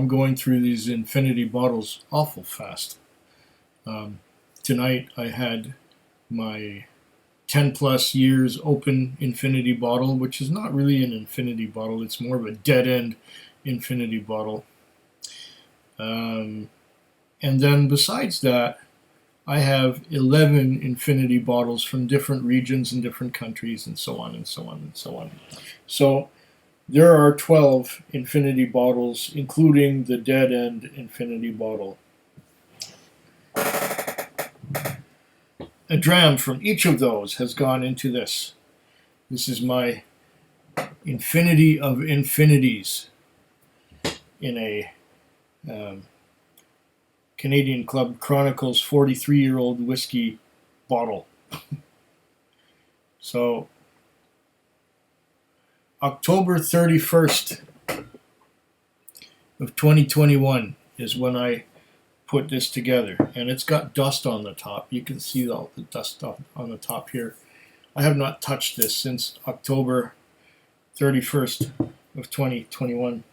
I'm going through these infinity bottles awful fast. Tonight I had my 10 plus years open infinity bottle, which is not really an infinity bottle, it's more of a dead end infinity bottle. And then besides that, I have 11 infinity bottles from different regions and different countries, and so on and so on and so on. So there are 12 infinity bottles, including the dead end infinity bottle. A dram from each of those has gone into this. This is my infinity of infinities in a Canadian Club Chronicles 43-year-old whiskey bottle. So October 31st of 2021 is when I put this together, and it's got dust on the top. You can see all the dust on the top here. I have not touched this since October 31st of 2021.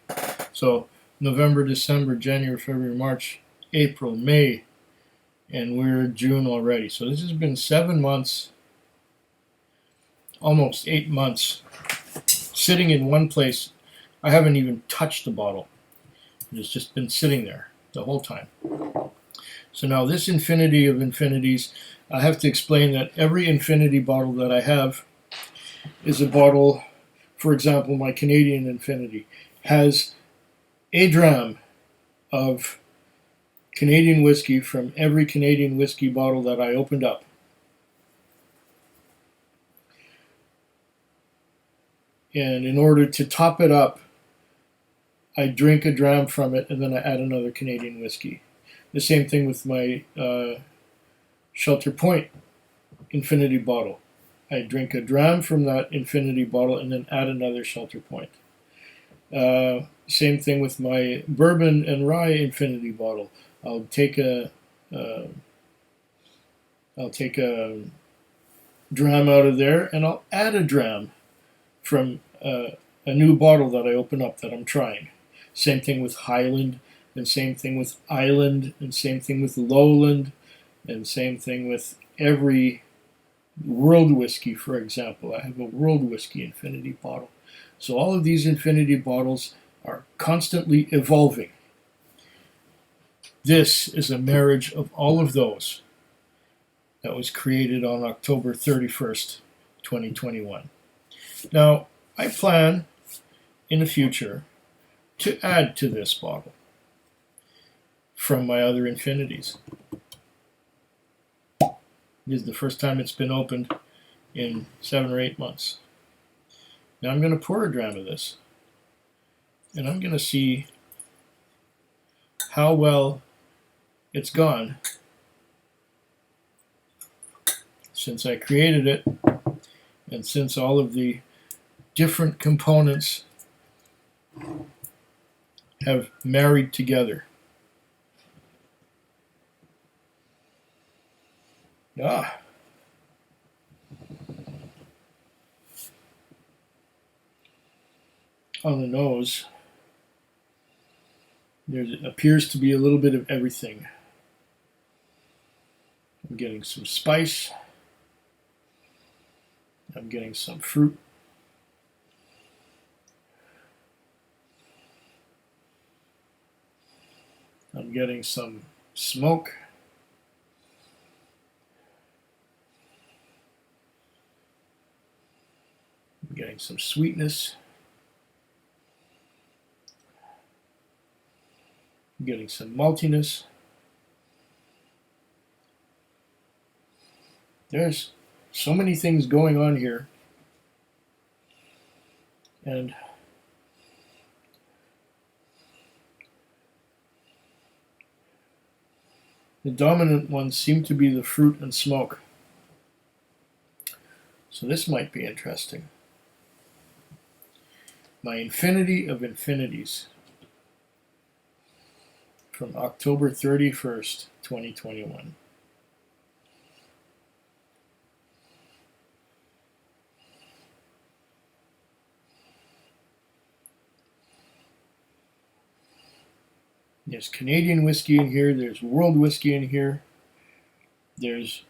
So November, December, January, February, March, April, May, and we're June already. So this has been 7 months, almost 8 months, sitting in one place. I haven't even touched the bottle. It's just been sitting there the whole time. So now this infinity of infinities, I have to explain that every infinity bottle that I have is a bottle. For example, my Canadian infinity has a dram of Canadian whiskey from every Canadian whiskey bottle that I opened up. And in order to top it up, I drink a dram from it, and then I add another Canadian whiskey. The same thing with my Shelter Point infinity bottle. I drink a dram from that infinity bottle and then add another Shelter Point. Same thing with my bourbon and rye infinity bottle. I'll take a dram out of there, and I'll add a dram from a new bottle that I open up that I'm trying. Same thing with Highland, and same thing with Island, and same thing with Lowland, and same thing with every world whiskey, for example. I have a world whiskey infinity bottle. So all of these infinity bottles are constantly evolving. This is a marriage of all of those that was created on October 31st, 2021. Now, I plan in the future to add to this bottle from my other infinities. This is the first time it's been opened in 7 or 8 months. Now I'm going to pour a dram of this, and I'm going to see how well it's gone since I created it, and since all of the different components have married together. On the nose, there appears to be a little bit of everything. I'm getting some spice. I'm getting some fruit. I'm getting some smoke. I'm getting some sweetness. I'm getting some maltiness. There's so many things going on here. And the dominant ones seem to be the fruit and smoke. So this might be interesting. My infinity of infinities from October 31st, 2021. There's Canadian whiskey in here. There's world whiskey in here. There's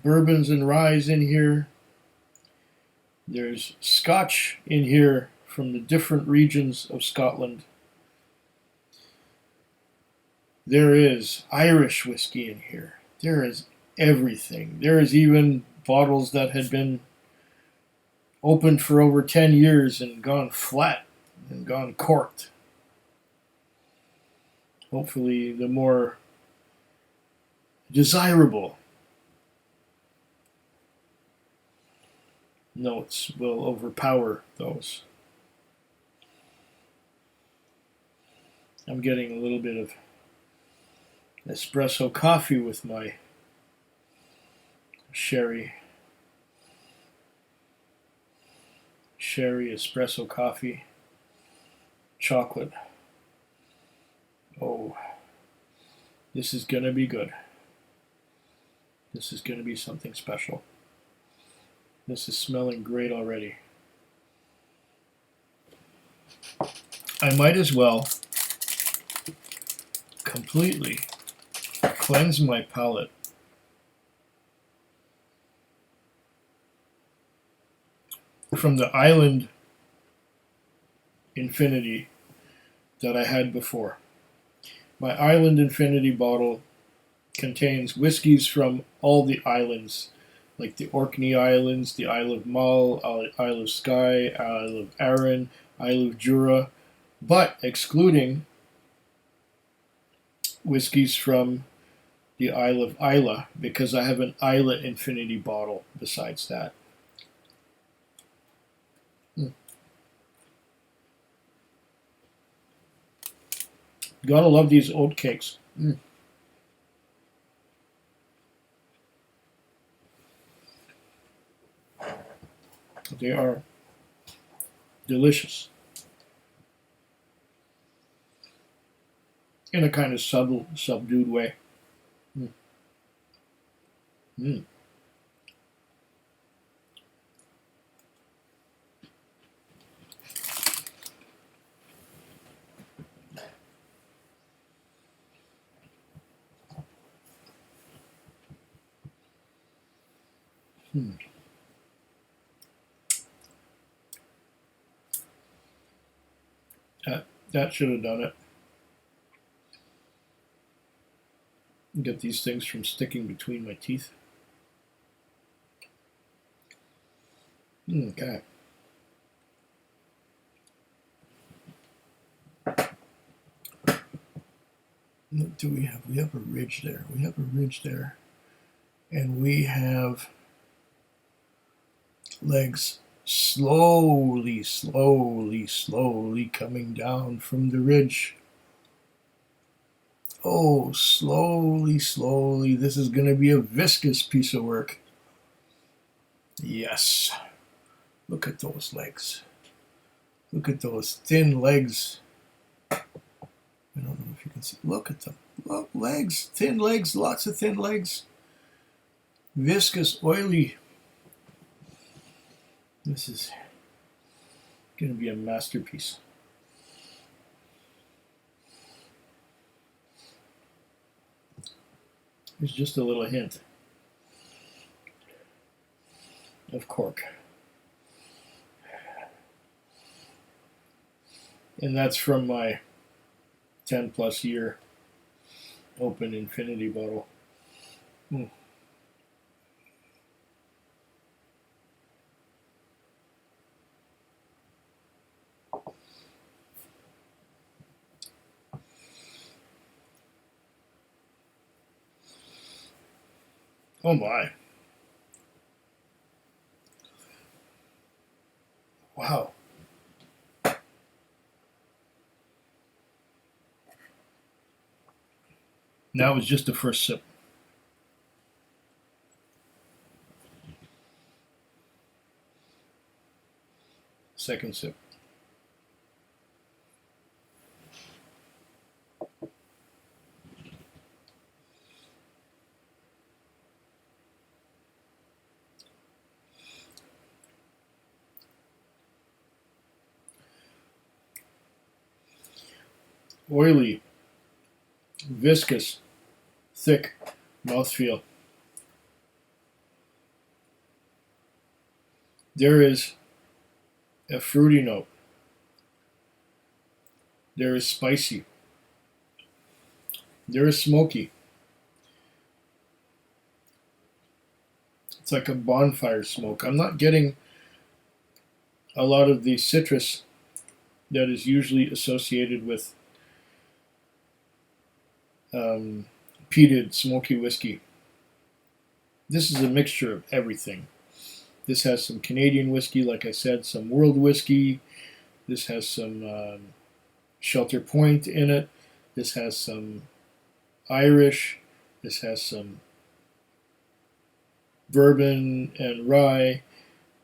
bourbons and ryes in here. There's Scotch in here from the different regions of Scotland. There is Irish whiskey in here. There is everything. There is even bottles that had been opened for over 10 years and gone flat and gone corked. Hopefully, the more desirable notes will overpower those. I'm getting a little bit of espresso coffee with my sherry espresso coffee, chocolate. Oh, this is gonna be good. This is gonna be something special. This is smelling great already. I might as well completely cleanse my palate from the island infinity that I had before. My island infinity bottle contains whiskeys from all the islands, like the Orkney Islands, the Isle of Mull, Isle of Skye, Isle of Arran, Isle of Jura, but excluding whiskeys from the Isle of Islay, because I have an Islay infinity bottle besides that. Gotta love these oat cakes. They are delicious in a kind of subdued way. That should have done it. Get these things from sticking between my teeth. Okay. What do we have? We have a ridge there. We have a ridge there. And we have legs slowly, slowly, slowly coming down from the ridge. Oh, slowly, slowly. This is going to be a viscous piece of work. Yes. Look at those legs. Look at those thin legs. I don't know if you can see. Look at them. Look, legs. Thin legs. Lots of thin legs. Viscous, oily. This is going to be a masterpiece. Here's just a little hint of cork. And that's from my 10 plus year open infinity bottle. Oh my. Wow. That was just the first sip. Second sip. Oily, viscous, thick mouthfeel. There is a fruity note. There is spicy. There is smoky. It's like a bonfire smoke. I'm not getting a lot of the citrus that is usually associated with peated smoky whiskey. This is a mixture of everything. This has some Canadian whiskey, like I said, some world whiskey. This has some Shelter Point in it. This has some Irish. This has some bourbon and rye.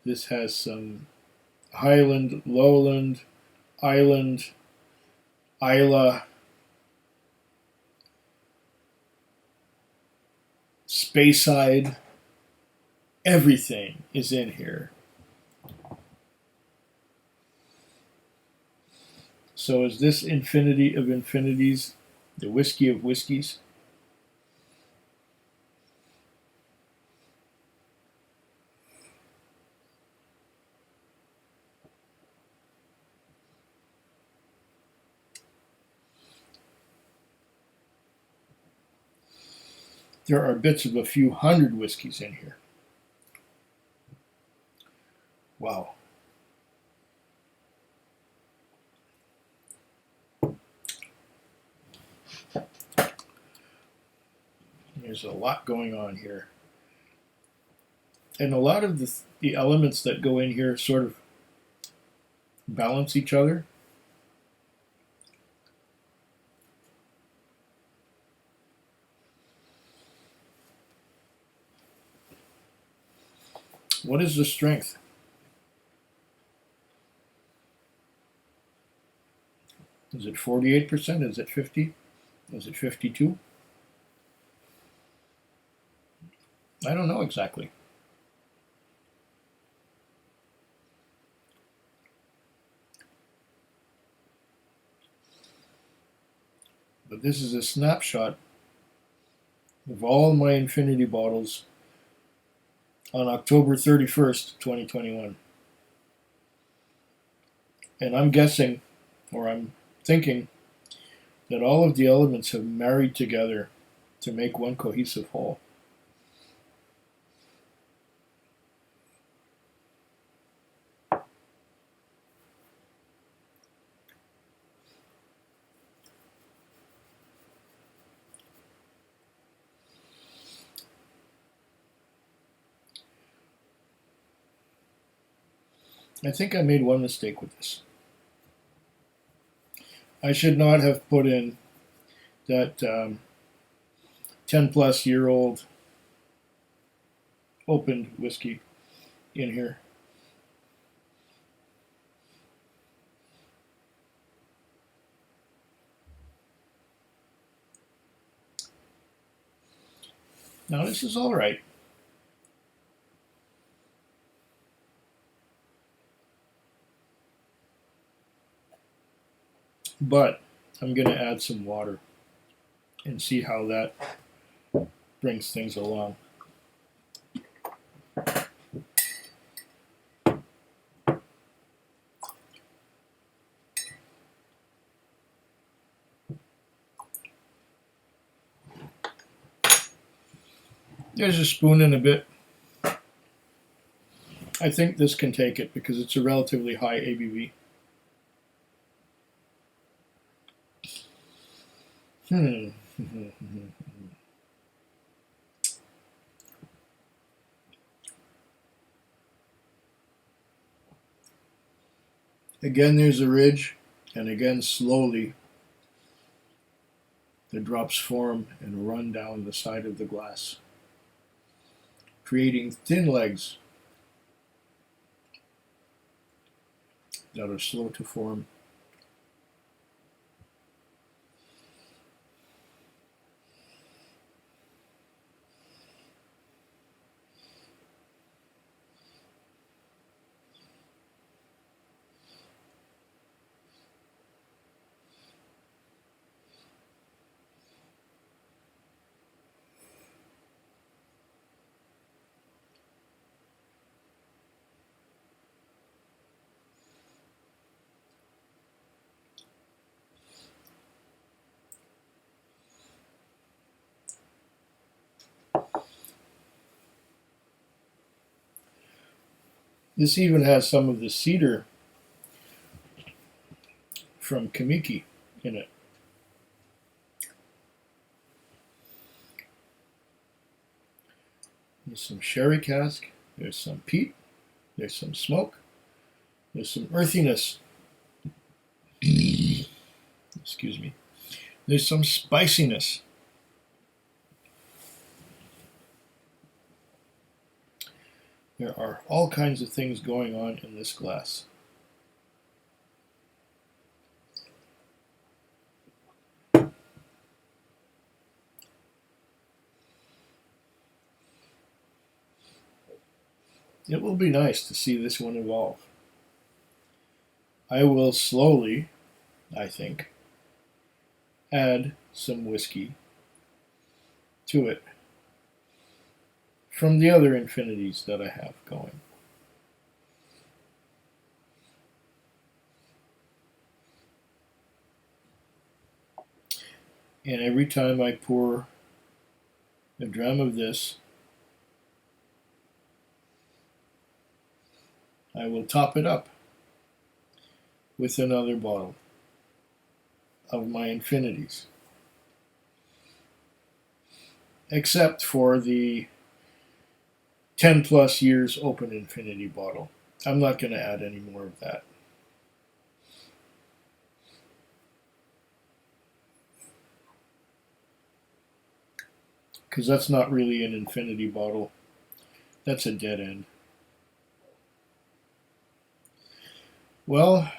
This has some Highland, Lowland, Island, Isla, Speyside. Everything is in here. So is this Infinity of Infinities the whiskey of whiskeys? There are bits of a few hundred whiskeys in here. Wow. There's a lot going on here. And a lot of the elements that go in here sort of balance each other. What is the strength? Is it 48%? Is it 50? Is it 52? I don't know exactly. But this is a snapshot of all my Infinity bottles on October 31st, 2021. And I'm guessing, or I'm thinking, that all of the elements have married together to make one cohesive whole. I think I made one mistake with this. I should not have put in that 10 plus year old opened whiskey in here. Now this is all right. But I'm going to add some water and see how that brings things along. There's a spoon and a bit. I think this can take it because it's a relatively high ABV. Again, there's a ridge, and again, slowly, the drops form and run down the side of the glass, creating thin legs that are slow to form. This even has some of the cedar from Kamiki in it. There's some sherry cask, there's some peat, there's some smoke, there's some earthiness. Excuse me. There's some spiciness. There are all kinds of things going on in this glass. It will be nice to see this one evolve. I will slowly, I think, add some whiskey to it from the other infinities that I have going. And every time I pour a dram of this, I will top it up with another bottle of my infinities. Except for the 10 plus years open infinity bottle. I'm not going to add any more of that. Because that's not really an infinity bottle. That's a dead end. Well,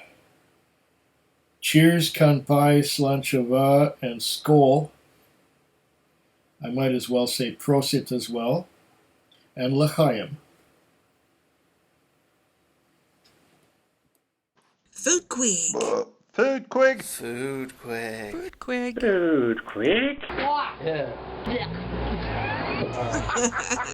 cheers, kanpai, slanchava, and skol. I might as well say prosit as well, and l'chaim. Foodquig. Foodquig. Foodquig. Foodquig. Foodquig. Yeah.